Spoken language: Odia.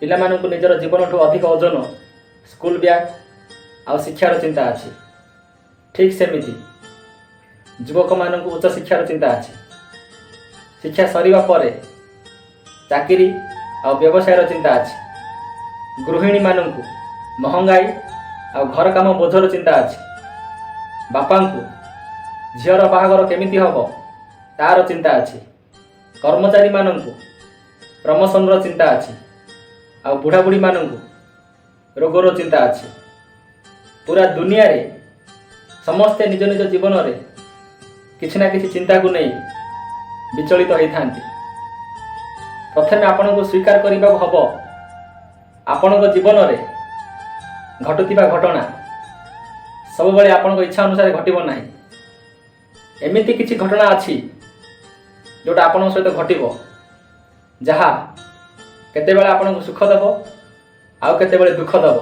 ପିଲାମାନଙ୍କୁ ନିଜର ଜୀବନଠୁ ଅଧିକ ଓଜନ ସ୍କୁଲ ବ୍ୟାଗ୍ ଆଉ ଶିକ୍ଷାର ଚିନ୍ତା ଅଛି। ଠିକ୍ ସେମିତି ଯୁବକମାନଙ୍କୁ ଉଚ୍ଚ ଶିକ୍ଷାର ଚିନ୍ତା ଅଛି। ଶିକ୍ଷା ସରିବା ପରେ ଚାକିରି ଆଉ ବ୍ୟବସାୟର ଚିନ୍ତା ଅଛି। ଗୃହିଣୀମାନଙ୍କୁ ମହଙ୍ଗାଇ ଆଉ ଘର କାମ ବୋଝର ଚିନ୍ତା ଅଛି। ବାପାଙ୍କୁ ଝିଅର ବାହାଘର କେମିତି ହେବ ତାର ଚିନ୍ତା ଅଛି। କର୍ମଚାରୀମାନଙ୍କୁ ପ୍ରମୋସନର ଚିନ୍ତା ଅଛି। ଆଉ ବୁଢ଼ାବୁଢ଼ୀମାନଙ୍କୁ ରୋଗର ଚିନ୍ତା ଅଛି। ପୁରା ଦୁନିଆରେ ସମସ୍ତେ ନିଜ ନିଜ ଜୀବନରେ କିଛି ନା କିଛି ଚିନ୍ତାକୁ ନେଇ ବିଚଳିତ ହୋଇଥାନ୍ତି। ପ୍ରଥମେ ଆପଣଙ୍କୁ ସ୍ୱୀକାର କରିବାକୁ ହେବ ଆପଣଙ୍କ ଜୀବନରେ ଘଟୁଥିବା ଘଟଣା ସବୁବେଳେ ଆପଣଙ୍କ ଇଚ୍ଛା ଅନୁସାରେ ଘଟିବ ନାହିଁ। ଏମିତି କିଛି ଘଟଣା ଅଛି ଯେଉଁଟା ଆପଣଙ୍କ ସହିତ ଘଟିବ, ଯାହା କେତେବେଳେ ଆପଣଙ୍କୁ ସୁଖ ଦେବ ଆଉ କେତେବେଳେ ଦୁଃଖ ଦେବ।